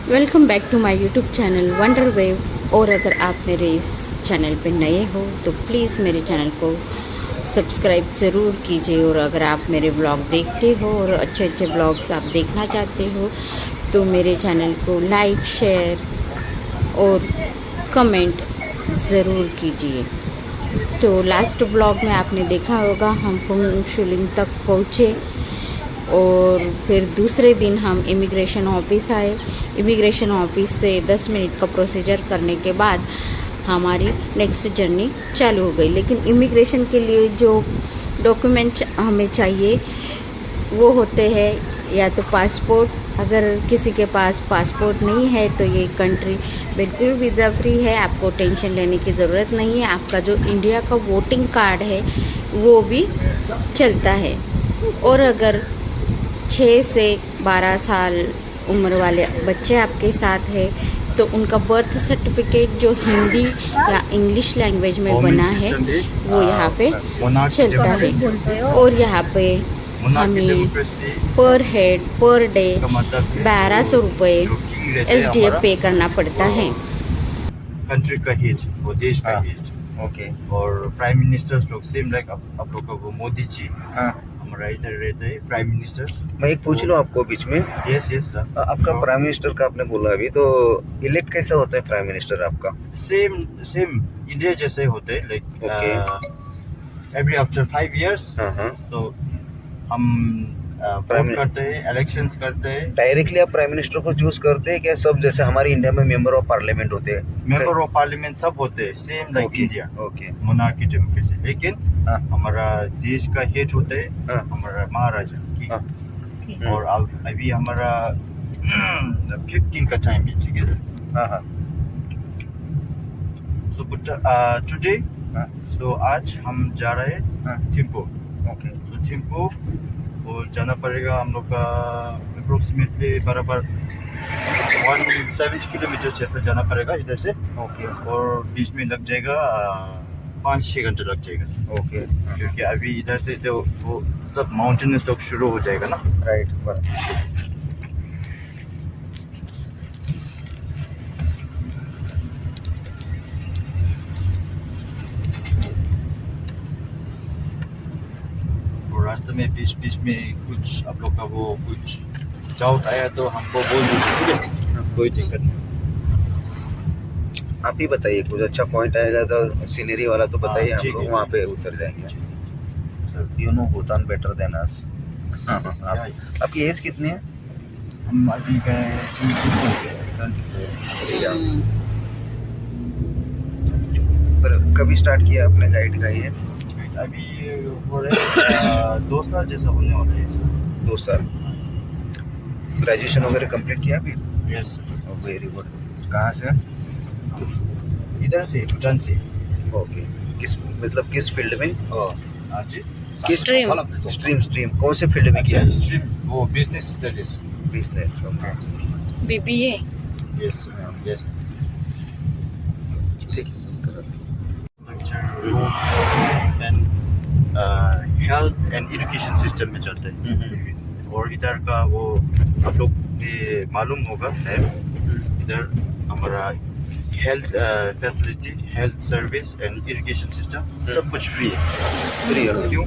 Welcome back to my YouTube channel wonder wave. और अगर आप मेरे इस चैनल पे नए हो तो प्लीज़ मेरे चैनल को सब्सक्राइब ज़रूर कीजिए। और अगर आप मेरे ब्लॉग देखते हो और अच्छे अच्छे ब्लॉग्स आप देखना चाहते हो तो मेरे चैनल को लाइक, शेयर और कमेंट ज़रूर कीजिए। तो लास्ट ब्लॉग में आपने देखा होगा हम फुंगशुलिंग तक पहुँचे और फिर दूसरे दिन हम इमिग्रेशन ऑफिस आए। इमिग्रेशन ऑफिस से 10 मिनट का प्रोसीजर करने के बाद हमारी नेक्स्ट जर्नी चालू हो गई। लेकिन इमिग्रेशन के लिए जो डॉक्यूमेंट हमें चाहिए वो होते हैं या तो पासपोर्ट। अगर किसी के पास पासपोर्ट नहीं है तो ये कंट्री बिल्कुल वीज़ा फ्री है, आपको टेंशन लेने की ज़रूरत नहीं है। आपका जो इंडिया का वोटिंग कार्ड है वो भी चलता है। और अगर 6 से 12 साल उम्र वाले बच्चे आपके साथ है तो उनका बर्थ सर्टिफिकेट जो हिंदी या इंग्लिश लैंग्वेज में बना है वो यहाँ पे चलता है। और यहाँ पे हमें पर हेड पर डे 1200 रुपये SDF पे करना पड़ता है। कंट्री का हेड, वो देश का हेड। ओके। और प्राइम मिनिस्टर्स लोग सेम लाइक आप लोग का वो मोदी जी हमारा इधर रहते हैं प्राइम मिनिस्टर्स। मैं एक पूछ लूँ आपको बीच में। Yes yes sir. आपका प्राइम मिनिस्टर का आपने बोला अभी, तो इलेक्ट कैसे होता है प्राइम मिनिस्टर आपका? सेम सेम इंडिया जैसे होते हैं लाइक एवरी आफ्टर 5 इयर्स। सो हम वोट करते हैं, इलेक्शंस करते हैं। डायरेक्टली आप प्राइम मिनिस्टर को चूज करते हैं क्या? सब जैसे हमारे इंडिया में मेंबर ऑफ पार्लियामेंट होते हैं, मेंबर ऑफ पार्लियामेंट सब होते हैं same like India. Okay. Monarchy democracy. लेकिन हमारा देश का हेड होते है हमारा महाराजा की। और अभी हमारा 15 का टाइम है टुगेदर। सो टुडे सो आज हम जा रहे हैं थिम्पू। ओके। सो थिम्पू और जाना पड़ेगा हम लोग का अप्रोक्सीमेटली बराबर 170 किलोमीटर जैसा जाना पड़ेगा इधर से। ओके। और बीच में लग जाएगा 5-6 घंटे लग जाएगा। ओके। क्योंकि अभी इधर से तो वो सब माउंटेन्स लोग शुरू हो जाएगा ना। राइट। और रास्ते में बीच बीच में कुछ आप लोग का वो कुछ डाउट आया तो हमको बोल दीजिए, ठीक है? कोई दिक्कत नहीं। आप ही बताइए, कुछ अच्छा पॉइंट आएगा तो सीनरी वाला तो बताइए, हम ठीक लोग है, वहाँ ठीक पे है। उतर जाएंगे। You know Bhutan better than us. आपकी एज कितनी है? हम अभी गए पर कभी स्टार्ट किया आपने गाइड का ये? अभी हो रहे 2 साल जैसा होने वाला है। 2 साल। ग्रेजुएशन वगैरह कंप्लीट किया अभी? यस। Very good. कहाँ से? इधर से भूटान से। ओके। किस मतलब किस फील्ड में? हाँ जी। किस स्ट्रीम कौन से फील्ड में किया? अच्छा, स्ट्रीम वो business studies. Business. Okay. BBA। Yes yes. ठीक and health and education system में चलते हैं। और इधर का वो आप लोग ये मालूम होगा है, इधर हमारा health facility, health service and education system सब कुछ फ्री है। फ्री है? क्यों?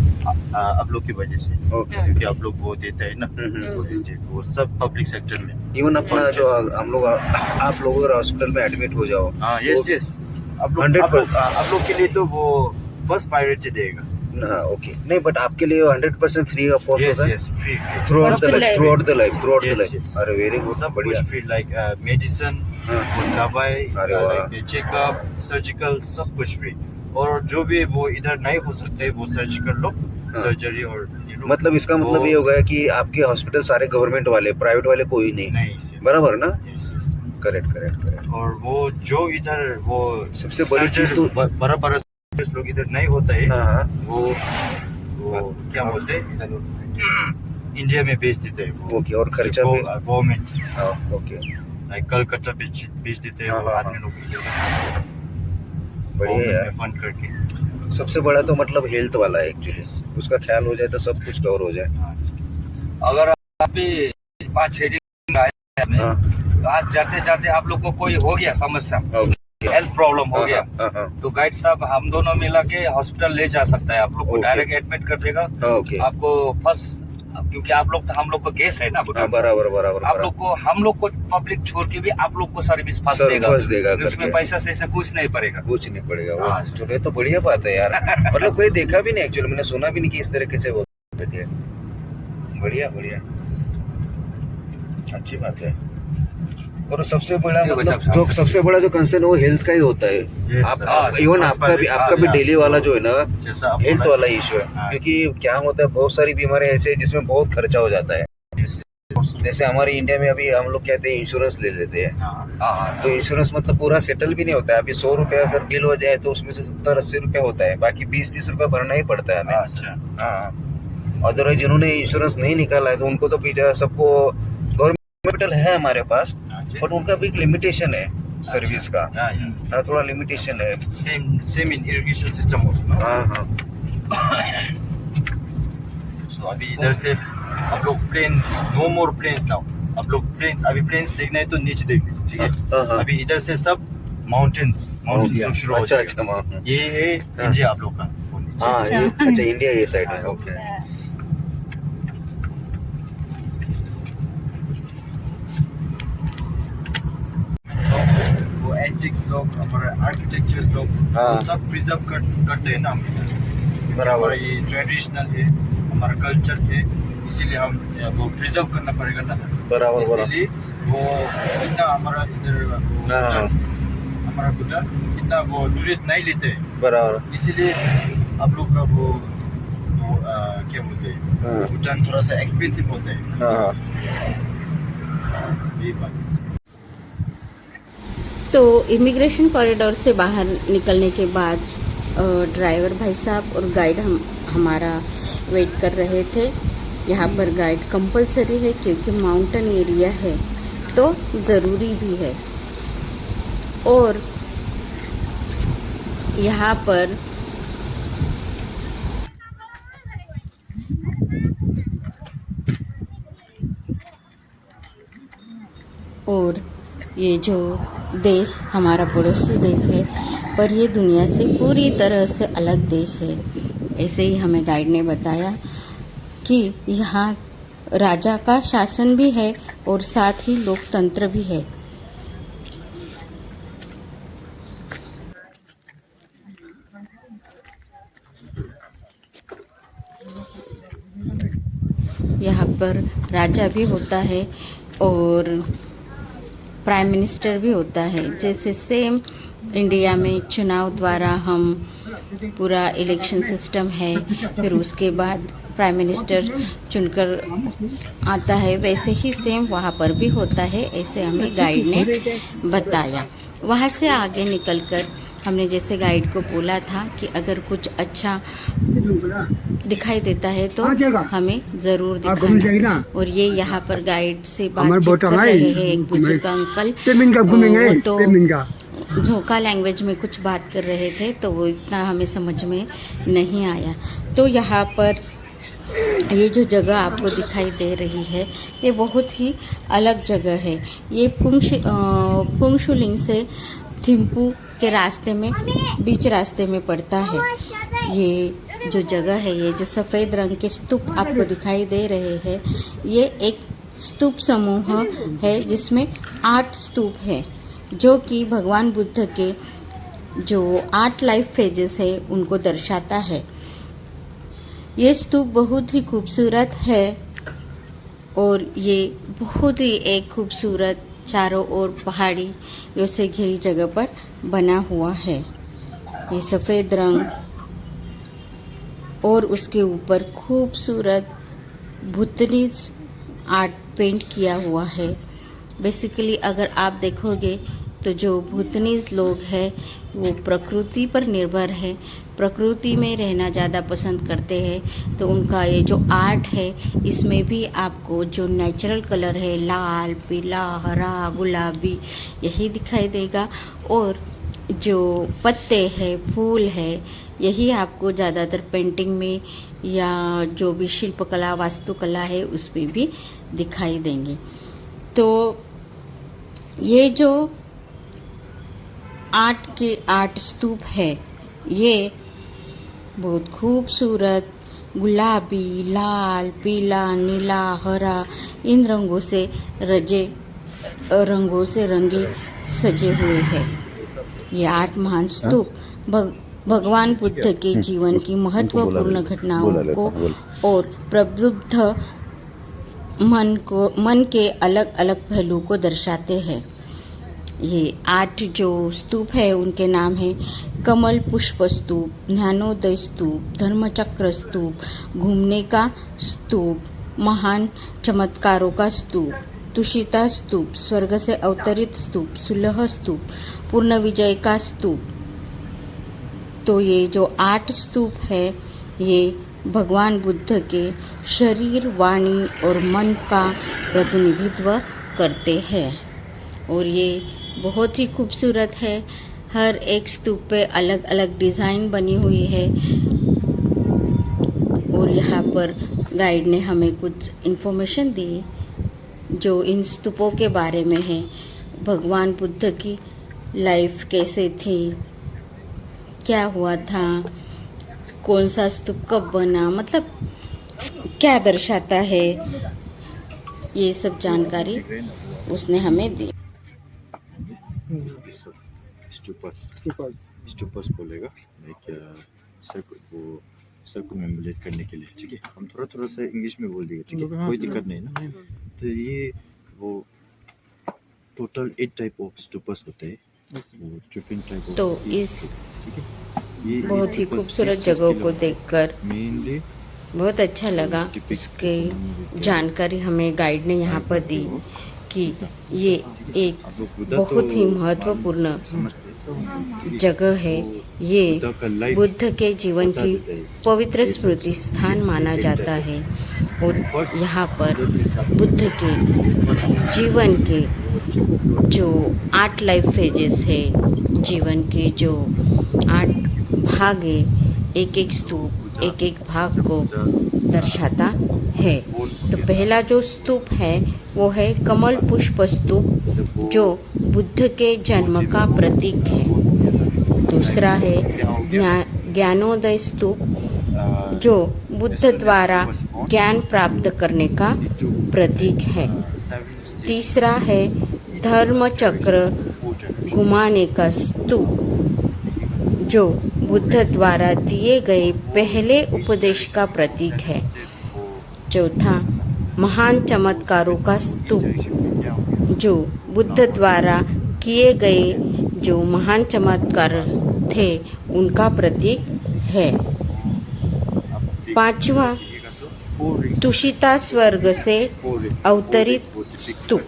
आप लोग की वजह से। ओके। क्योंकि आप लोग वो देते हैं ना, वो देते हैं, वो सब पब्लिक सेक्टर में। इवन अपना जो हम लोग आप लोग अगर हॉस्पिटल में एडमिट हो जाओ। हाँ यस यस। आप लोग के लिए तो वो फर्स्ट प्रायोरिटी देगा। ओके। नहीं, बट आपके लिए 100% फ्री ऑफ कॉस्ट होता है? Yes free through out the life. अरे वेरी गुड। सब बढ़िया। कुछ फ्री लाइक मेडिसिन, दवाई, लाइक चेकअप, सर्जिकल सब कुछ फ्री। और जो भी वो इधर नहीं हो सकते वो सर्जिकल लोग सर्जरी और मतलब इसका मतलब ये होगा कि आपके हॉस्पिटल सारे गवर्नमेंट वाले, प्राइवेट वाले कोई नहीं। बराबर ना? करेक्ट। और वो जो इधर वो सबसे बड़ी चीज तो बड़ा लोग इधर नहीं होता है। वो क्या बोलते हैं इंडिया में बेच देते हैं वो। ओके। और खर्चा भी गवर्नमेंट। ओके। लाइक कलकत्ता बेच देते हैं वो आदमी लोग बढ़िया है। फंड करके। सबसे बड़ा तो मतलब हेल्थ वाला है एक्चुअली। उसका ख्याल हो जाए तो सब कुछ कवर हो जाए। अगर आप 5-6 दिन आए आज जाते जाते आप लोग को कोई हो गया समस्या, ओके। हेल्थ प्रॉब्लम हो गया, हाँ, हाँ, तो गाइड साहब हम दोनों मिला के हॉस्पिटल ले जा सकता है आप लोग को, ओके। डायरेक्ट एडमिट कर देगा ओके। आपको फर्स्ट, क्योंकि आप लोग हम लोग का केस है ना हाँ, बराबर बराबर। आप लोग को, हम लोग को पब्लिक छोड़ के भी आप लोग को सर्विस फर्स्ट देगा, फर्स्ट देगा उसमें करके। पैसा से कुछ नहीं पड़ेगा। कुछ नहीं पड़ेगा। हाँ। वो चलो, ये तो बढ़िया बात है यार। मतलब कोई देखा भी नहीं, एक्चुअली मैंने सुना भी नहीं कि इस तरीके से होती है। बढ़िया बढ़िया, अच्छी बात है। और सबसे बड़ा ये मतलब बच्चा जो सबसे बड़ा जो कंसर्न वो हेल्थ का ही होता है। Yes, आप sir. इवन हाँ, आपका भी हाँ, डेली वाला जो है ना, जैसा आप हेल्थ बोला- वाला इशू है। हाँ। क्योंकि क्या होता है, बहुत सारी बीमारियां ऐसे हैं जिसमें बहुत खर्चा हो जाता है। जैसे हमारे इंडिया में अभी हम लोग कहते हैं इंश्योरेंस ले लेते हैं, हाँ, तो इंश्योरेंस मतलब पूरा सेटल भी नहीं होता है। अभी 100 रुपया अगर बिल हो जाए तो उसमें से 70-80 रुपया होता है, बाकी 20-30 रुपया भरना ही पड़ता है हमें। अच्छा। हाँ, अदरवाइज जिन्होंने इंश्योरेंस नहीं निकाला है तो उनको तो पीछे सबको, गवर्नमेंट है हमारे पास, बट उनका भी एक लिमिटेशन है सर्विस का। या या हाँ, थोड़ा लिमिटेशन है। Same in irrigation system also. हाँ हाँ। सो अभी इधर से आप लोग प्लेन्स, नो मोर प्लेन्स नाउ। आप लोग प्लेन्स, अभी प्लेन्स देखना है तो नीचे देख लीजिए, ठीक हाँ, है। हाँ। अभी इधर से सब माउंटेन्स शुरू हो अच्छा जाएगा। अच्छा। हाँ ये है इंडिया आप लोग का, वो नीचे। हाँ, अच्छा इंडिया ये साइड है। ओके। वो एंटिक्स लोग, हमारे आर्किटेक्चर्स लोग, हाँ। वो सब प्रिजर्व करते हैं ना हम इधर। बराबर। हमारा ये ट्रेडिशनल है, हमारा कल्चर है, इसीलिए हम वो प्रिजर्व करना पड़ेगा ना सर। बराबर बराबर। इसीलिए वो इतना हमारा इधर हाँ। हमारा भूटान इतना वो टूरिस्ट नहीं लेते हैं, बराबर। इसीलिए आप लोग का वो क्या बोलते हैं, हाँ। भूटान थोड़ा सा एक्सपेंसिव होता है। हाँ हाँ। ये बात है। तो इमिग्रेशन कॉरिडोर से बाहर निकलने के बाद ड्राइवर भाई साहब और गाइड हमारा वेट कर रहे थे। यहाँ पर गाइड कंपलसरी है क्योंकि माउंटेन एरिया है तो ज़रूरी भी है। और यहाँ पर और ये जो देश हमारा पड़ोसी देश है, पर ये दुनिया से पूरी तरह से अलग देश है। ऐसे ही हमें गाइड ने बताया कि यहाँ राजा का शासन भी है और साथ ही लोकतंत्र भी है। यहाँ पर राजा भी होता है और प्राइम मिनिस्टर भी होता है। जैसे सेम इंडिया में चुनाव द्वारा हम पूरा इलेक्शन सिस्टम है, फिर उसके बाद प्राइम मिनिस्टर चुनकर आता है, वैसे ही सेम वहाँ पर भी होता है। ऐसे हमें गाइड ने बताया। वहाँ से आगे निकलकर हमने जैसे गाइड को बोला था कि अगर कुछ अच्छा दिखाई देता है तो हमें ज़रूर दिखाना। और ये यहाँ पर गाइड से बातचीत कर रहे हैं एक बुजुर्ग अंकल, वो तो झोंका लैंग्वेज में कुछ बात कर रहे थे तो वो इतना हमें समझ में नहीं आया। तो यहाँ पर ये जो जगह आपको दिखाई दे रही है ये बहुत ही अलग जगह है। ये फुंगशुलिंग से थिम्पू के रास्ते में, बीच रास्ते में पड़ता है। ये जो जगह है, ये जो सफ़ेद रंग के स्तूप आपको दिखाई दे रहे हैं, ये एक स्तूप समूह है जिसमें 8 स्तूप है जो कि भगवान बुद्ध के जो 8 लाइफ फेजेस है उनको दर्शाता है। ये स्तूप बहुत ही खूबसूरत है और ये बहुत ही एक खूबसूरत चारों ओर पहाड़ियों से घिरी जगह पर बना हुआ है। ये सफ़ेद रंग और उसके ऊपर खूबसूरत भूतनीज आर्ट पेंट किया हुआ है। बेसिकली अगर आप देखोगे तो जो भूतनीज लोग हैं वो प्रकृति पर निर्भर है, प्रकृति में रहना ज़्यादा पसंद करते हैं। तो उनका ये जो आर्ट है इसमें भी आपको जो नेचुरल कलर है, लाल, पीला, हरा, गुलाबी, यही दिखाई देगा। और जो पत्ते हैं, फूल है, यही आपको ज़्यादातर पेंटिंग में या जो भी शिल्पकला, वास्तुकला है उसमें भी दिखाई देंगे। तो ये जो 8 के 8 स्तूप है, ये बहुत खूबसूरत गुलाबी, लाल, पीला, नीला, हरा इन रंगों से रंगे सजे हुए हैं। ये 8 महान स्तूप भगवान बुद्ध के जीवन की महत्वपूर्ण घटनाओं को और प्रबुद्ध मन के अलग अलग पहलू को दर्शाते हैं। ये 8 जो स्तूप है उनके नाम है कमल पुष्प स्तूप, ज्ञानोदय स्तूप, धर्मचक्र स्तूप, घूमने का स्तूप, महान चमत्कारों का स्तूप, तुषिता स्तूप, स्वर्ग से अवतरित स्तूप, सुलह स्तूप, पूर्ण विजय का स्तूप। तो ये जो 8 स्तूप है ये भगवान बुद्ध के शरीर, वाणी और मन का प्रतिनिधित्व करते हैं और ये बहुत ही खूबसूरत है। हर एक स्तूप पे अलग अलग डिज़ाइन बनी हुई है और यहाँ पर गाइड ने हमें कुछ इन्फॉर्मेशन दी जो इन स्तूपों के बारे में है। भगवान बुद्ध की लाइफ कैसे थी, क्या हुआ था, कौन सा स्तूप कब बना, मतलब क्या दर्शाता है, ये सब जानकारी उसने हमें दी। स्टूपर्स बोलेगा सर को मेमोरेट करने के लिए, ठीक है। हम थोड़ा थोड़ा सा इंग्लिश में बोल देंगे, ठीक है, कोई दिक्कत नहीं ना। तो ये वो टोटल 8 टाइप ऑफ स्टूपर्स होते हैं। तो इस बहुत ही खूबसूरत जगहों को देखकर मेनली बहुत अच्छा लगा। इसकी जानकारी हमें गाइड ने यहाँ पर दी कि ये एक बहुत ही महत्वपूर्ण जगह है। ये बुद्ध के जीवन की पवित्र स्मृति स्थान माना जाता है और यहाँ पर बुद्ध के जीवन के जो 8 लाइफ फेजेस है, जीवन के जो 8 भाग है, एक एक स्तूप एक एक भाग को दर्शाता है। तो पहला जो स्तूप है वो है कमल पुष्प स्तूप जो बुद्ध के जन्म का प्रतीक है। दूसरा है ज्ञानोदय स्तूप जो बुद्ध द्वारा ज्ञान प्राप्त करने का प्रतीक है। तीसरा है धर्म चक्र घुमाने का स्तूप जो बुद्ध द्वारा दिए गए पहले उपदेश का प्रतीक है। चौथा महान चमत्कारों का स्तूप जो बुद्ध द्वारा किए गए जो महान चमत्कार थे उनका प्रतीक है। पांचवा तुषिता स्वर्ग से अवतरित स्तूप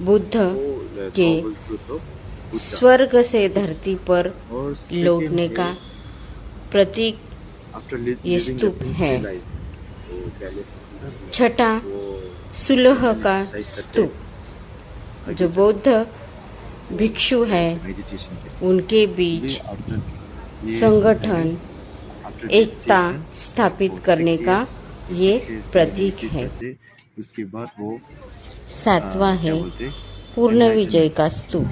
बुद्ध के स्वर्ग से धरती पर लौटने का प्रतीक ये स्तूप है। छठा सुलह का स्तूप जो बौद्ध भिक्षु है उनके बीच संगठन एकता स्थापित करने का ये प्रतीक है। उसके बाद वो सातवां है पूर्ण विजय का स्तूप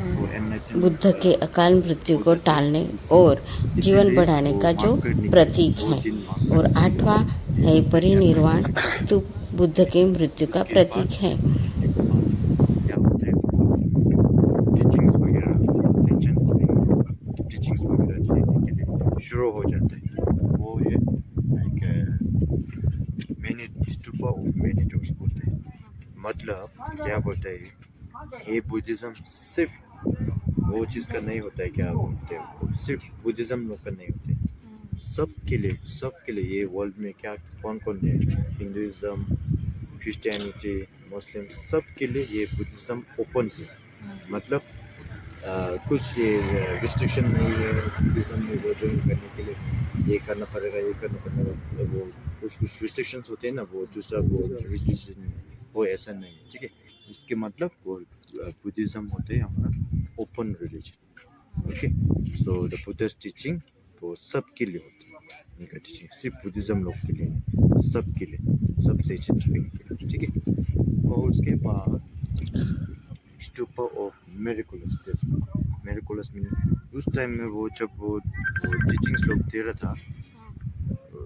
बुद्ध के अकाल मृत्यु को टालने और जीवन बढ़ाने का जो प्रतीक है। और 8वां है परिनिर्वाण स्तूप बुद्ध के मृत्यु का प्रतीक है। शुरू हो जाता है वो ये मैंने स्तूपा और मैंने जो बोलते हैं, मतलब क्या बोलते हैं ये बुद्धिज्म सिर्फ वो चीज़ का नहीं होता है, क्या बोलते हैं सिर्फ बुद्धिज्म लोग का नहीं होता है, सबके लिए ये वर्ल्ड में क्या कौन कौन है, हिंदुइज्म, क्रिश्चियनिटी, मुस्लिम, सबके लिए ये बुद्धिज्म ओपन है। मतलब कुछ ये रिस्ट्रिक्शन नहीं है बुद्धिज्म में वो ज्वाइन करने के लिए ये करना पड़ेगा, ये करना पड़ेगा, वो कुछ रिस्ट्रिक्शंस होते हैं ना, वो दूसरा वो रिस्ट्रिक्शन वो ऐसा नहीं है, ठीक है। इसके मतलब वो बुद्धिज्म होते हैं हमारा open religion, okay. So the Buddhist teaching वो सबके लिए होती है, उनका टीचिंग सिर्फ बुद्धिज्म लोग के लिए नहीं, सबके लिए, सब सेशंस के लिए, ठीक है। और उसके बाद stupa of miraculous. Miraculous mean उस टाइम में वो जब वो टीचिंग्स लोग दे रहा था,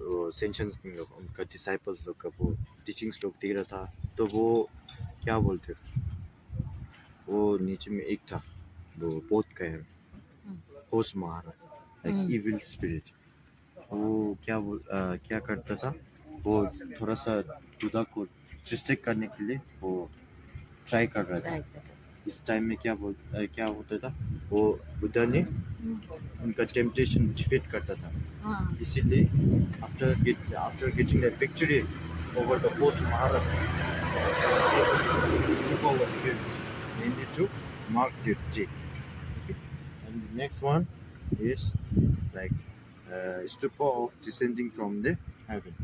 वो सेंशंस लोग उनका डिसाइपल्स लोग का वो टीचिंग्स लोग दे रहा था, तो वो क्या बोलते, वो नीचे में एक था वो बोध का है होश महारा, लाइक इविल स्पिरिट। वो क्या करता था, वो थोड़ा सा बुद्धा को डिस्ट्रैक्ट करने के लिए वो ट्राई कर रहा था। इस टाइम में क्या होता था, वो बुद्धा ने उनका टेम्पटेशन डिफीट करता था। इसीलिए after getting the victory over the host Maharaj, this stupa was built mainly to mark the day. Okay? And the next one is like stupa of descending from the heaven.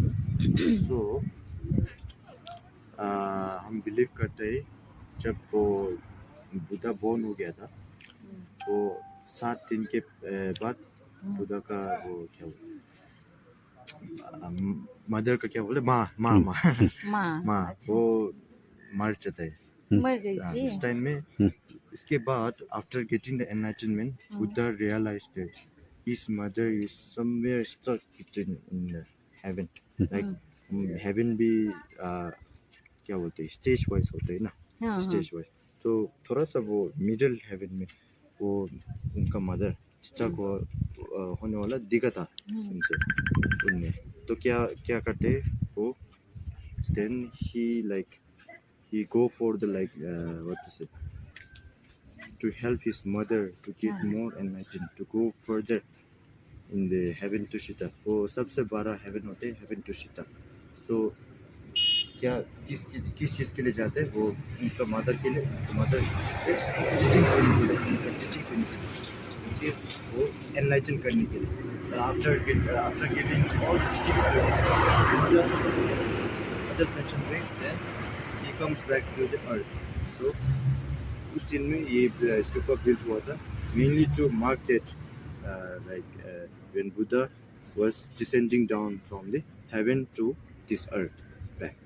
So हम believe करते हैं जब वो Buddha born हो गया था, वो 7 दिन के बाद बुद्धा का वो क्या मदर का क्या बोले, माँ वो मर जाता है। मर गई थी। इस टाइम में इसके बाद after getting the enlightenment, Buddha realised that his mother is somewhere stuck in the heaven. Like heaven भी क्या बोलते हैं, स्टेज वाइज होते हैं ना, स्टेज वाइज। तो थोड़ा सा वो मिडिल हेवन में वो उनका मदर स्टक होने वाला दिखा था उनमें। तो क्या करते वो, then he go for the what to say, to help his mother to get more enlightened, to go further in the heaven to Shita। वो सबसे बड़ा heaven होते हैं, heaven to Shita। So किस चीज़ के लिए जाते हैं वो, उनका मदर के लिए, मदर टीचिंग वो एनलाइटन करने के लिए। After giving all teachings other ascension ways, then he comes back to the earth। So उस दिन में ये stupa built हुआ था mainly to mark that when Buddha was descending down from the heaven to this earth back।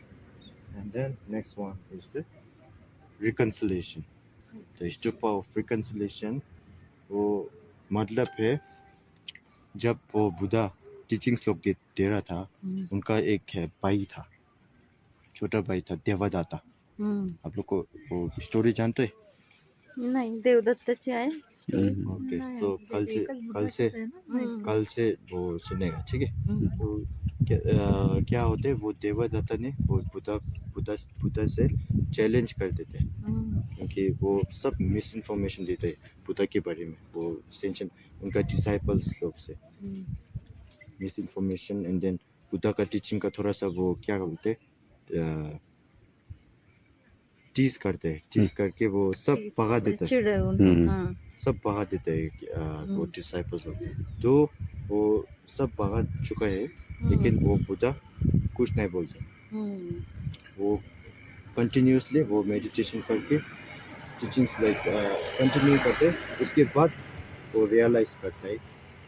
And then next one is the reconciliation, the stupa of reconciliation। वो मतलब है जब वो बुद्धा टीचिंग्स लोग दे रहा था, उनका एक भाई था, छोटा भाई था, देवदाता। आप लोग को वो स्टोरी जानते हैं? नहीं, देवदत्ताची आहे। ओके, तो कल से वो सुनेगा, ठीक है। तो क्या होते, वो देवदत्ता ने वो बुद्धा से चैलेंज करते थे, क्योंकि वो सब मिस इन्फॉर्मेशन देते बुद्धा के बारे में, वो सेंशन उनका डिसाइपल्स लोग से miss information. And then Buddha का टीचिंग का थोड़ा सा वो क्या बोलते, टीज करके वो सब भगा देते हैं, सब भगा देते हैं वो डिसाइपल्स लोग। तो वो सब भगा चुका है, लेकिन वो बुद्धा कुछ नहीं बोलते। वो कंटिन्यूसली वो मेडिटेशन करके टीचिंग्स कंटिन्यू करते, उसके बाद वो रियलाइज करता है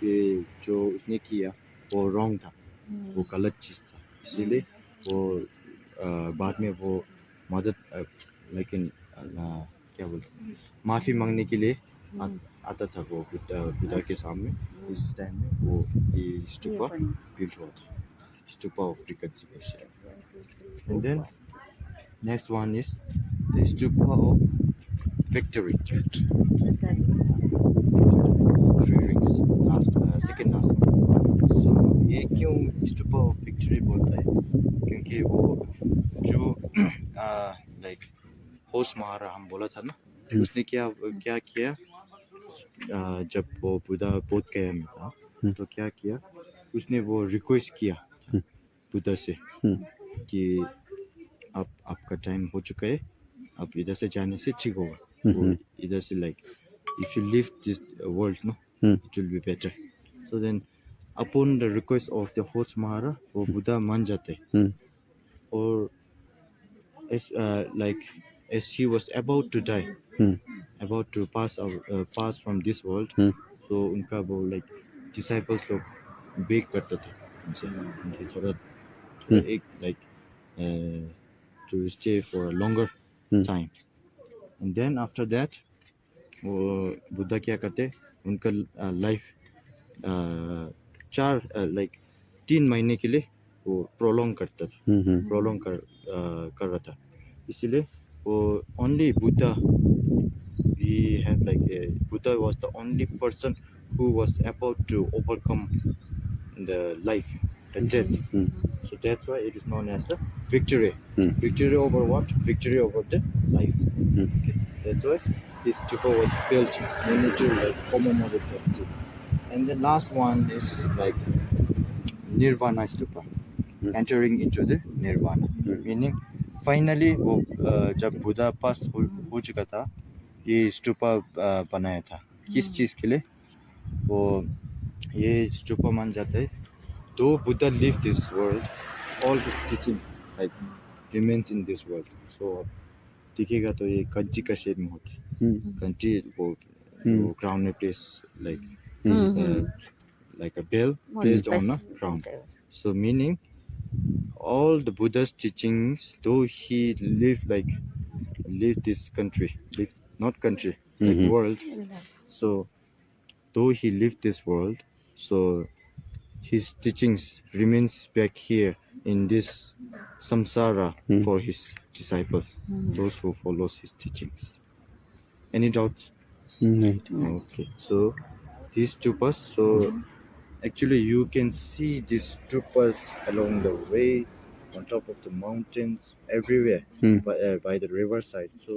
कि जो उसने किया वो रॉन्ग था, वो गलत चीज़ था। इसीलिए वो बाद में वो मदद लेकिन क्या बोलते, माफ़ी मांगने के लिए आता था वो बुद्धा के सामने। इस टाइम में वो ये स्टूपा बिल्ट हुआ था, stupa of reconciliation. And then next one is the stupa of victory. Second last. So ये क्यों स्टूपा ऑफ विक्ट्री बोलता है, क्योंकि वो जो होश महारा हम बोला था ना, उसने क्या किया, जब वो बुद्धा बोध गया में था, तो क्या किया, उसने वो रिक्वेस्ट किया बुद्धा से कि आपका टाइम हो चुका है, आप इधर से जाने से ठीक होगा, वो इधर से if you leave this world, no, it will be better। So then upon the request of the host Mahara, वो बुद्धा मान जाते, और as he was about to die, about to pass from this world, so उनका वो disciples लोग bag करता था उनसे, उनके थोड़ा एक to stay for a longer time। And then after that वो बुद्धा क्या करते, उनका लाइफ 3 महीने के लिए वो प्रोलॉन्ग करता था, प्रोलॉन्ग कर रहा था। इसीलिए वो only Buddha, we have like Buddha was the only person who was able to overcome the life, the death. So that's why it is known as the victory. Victory over what? Victory over the life. Okay. That's why this stupa was built mainly to like commemorate that too. And the last one is like Nirvana stupa, entering into the Nirvana, meaning finally वो जब बुद्धा पास हो चुका था, ये स्तूपा बनाया था। किस चीज़ के लिए? वो ये स्तूपा मान जाता है, though Buddha leave this world, all his teachings like remains in this world. So दिखेगा तो ये कंची का शेप में होता है। कंची वो क्राउन में place like a bell placed on a crown. So meaning all the Buddha's teachings, though he lived this country, not country, like world. So though he lived this world, so his teachings remains back here in this samsara for his disciples, those who follows his teachings. Any doubts? Okay, so these stupas, so actually you can see these stupas along the way, on top of the mountains, everywhere, by the riverside. So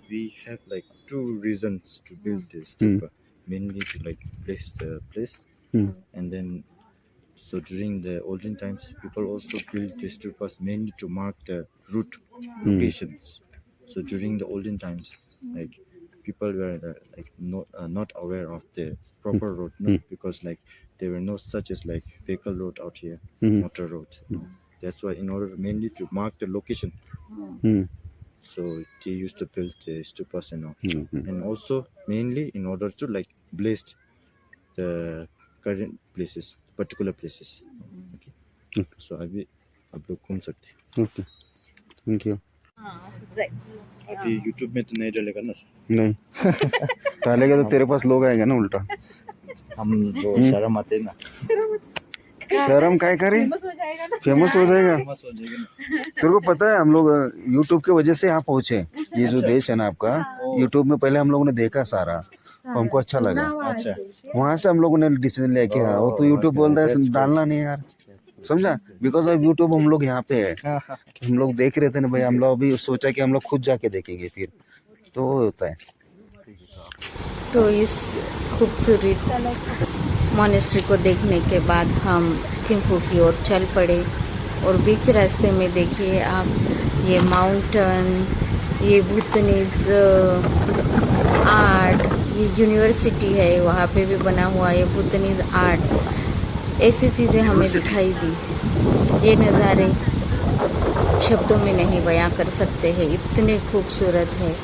we have like 2 reasons to build this stupa, mainly to like bless the place, and then so during the olden times people also built these stupas mainly to mark the route locations. So during the olden times, like people were like not aware of the proper road, because like there were no such as like vehicle road out here, motor road. That's why in order mainly to mark the location, so they used to build the stupas and all, and also mainly in order to like bless the current places, particular places. Okay. So अभी आप लोग घूम सकते हैं। Okay, thank you. अभी YouTube में तो नहीं डालेगा ना? नहीं डालेगा तो तेरे पास लोग आएंगे ना उल्टा। हम जो शर्म आते हैं ना, शर्म काय करे, फेमस हो जाएगा। तेरे को पता है हम लोग यूट्यूब की वजह से यहाँ पहुँचे। ये जो देश है ना आपका, यूट्यूब में पहले हम लोगों ने देखा सारा, हमको अच्छा लगा। अच्छा, वहाँ से हम लोगों ने डिसीजन लिया कि हाँ, वो तो यूट्यूब बोल रहा है डालना नहीं यार, समझा। बिकॉज ऑफ यूट्यूब हम लोग यहाँ पे है, हम लोग देख रहे थे ना भाई, हम लोग अभी सोचा कि हम लोग खुद जाके देखेंगे, फिर तो होता है। तो इस खूबसूरत मॉनेस्ट्री को देखने के बाद हम थिम्फू की ओर चल पड़े, और बीच रास्ते में देखिए आप, ये माउंटेन, ये भूतनीज आर्ट, ये यूनिवर्सिटी है वहाँ पे भी बना हुआ है भूतनीज आर्ट, ऐसी चीज़ें हमें दिखाई दी। ये नज़ारे शब्दों में नहीं बयां कर सकते हैं, इतने खूबसूरत है।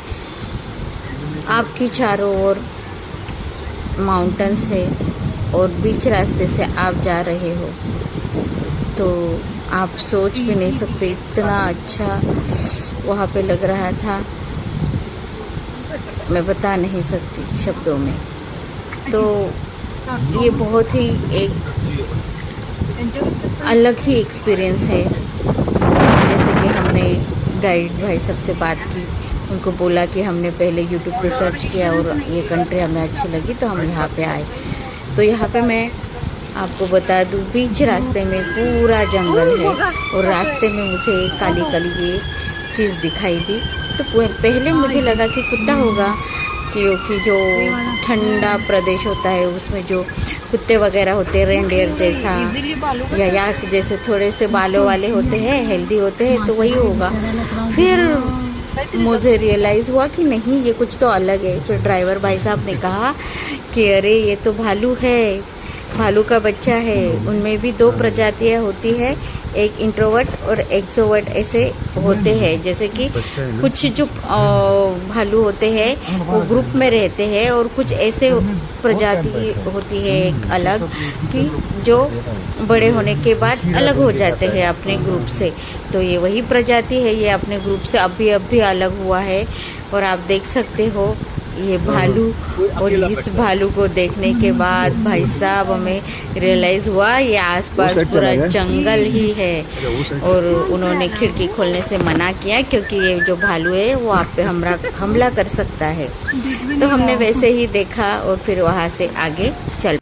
आपकी चारों ओर माउंटेन्स है और बीच रास्ते से आप जा रहे हो, तो आप सोच भी नहीं सकते, इतना अच्छा वहाँ पे लग रहा था, मैं बता नहीं सकती शब्दों में। तो ये बहुत ही एक अलग ही एक्सपीरियंस है। जैसे कि हमने गाइड भाई सबसे बात की, उनको बोला कि हमने पहले यूट्यूब पे सर्च किया और ये कंट्री हमें अच्छी लगी तो हम यहाँ पे आए। तो यहाँ पे मैं आपको बता दूँ, बीच रास्ते में पूरा जंगल है और रास्ते में मुझे एक काली काली ये चीज़ दिखाई दी। तो पहले मुझे लगा कि कुत्ता होगा, क्योंकि जो ठंडा प्रदेश होता है उसमें जो कुत्ते वगैरह होते हैं, रेंडियर जैसा या याक जैसे थोड़े से बालों वाले होते हैं, हेल्दी होते हैं, तो वही होगा। फिर मुझे रियलाइज़ हुआ कि नहीं, ये कुछ तो अलग है। फिर ड्राइवर भाई साहब ने कहा कि अरे ये तो भालू है, भालू का बच्चा है उनमें भी 2 प्रजातियां होती है, एक इंट्रोवर्ट और एक्सोवर्ट ऐसे होते हैं। जैसे कि बच्चा है ना? कुछ जो भालू होते हैं वो ग्रुप में रहते हैं और कुछ ऐसे प्रजाति होती है एक अलग कि जो बड़े होने के बाद अलग हो जाते हैं अपने ग्रुप से। तो ये वही प्रजाति है, ये अपने ग्रुप से अभी अलग हुआ है। और आप देख सकते हो ये भालू, और इस भालू को देखने के बाद भाई साहब हमें रियलाइज़ हुआ ये आसपास पूरा जंगल ही है। और उन्होंने खिड़की खोलने से मना किया क्योंकि ये जो भालू है वो आप पे हमला कर सकता है। तो हमने वैसे ही देखा और फिर वहाँ से आगे चल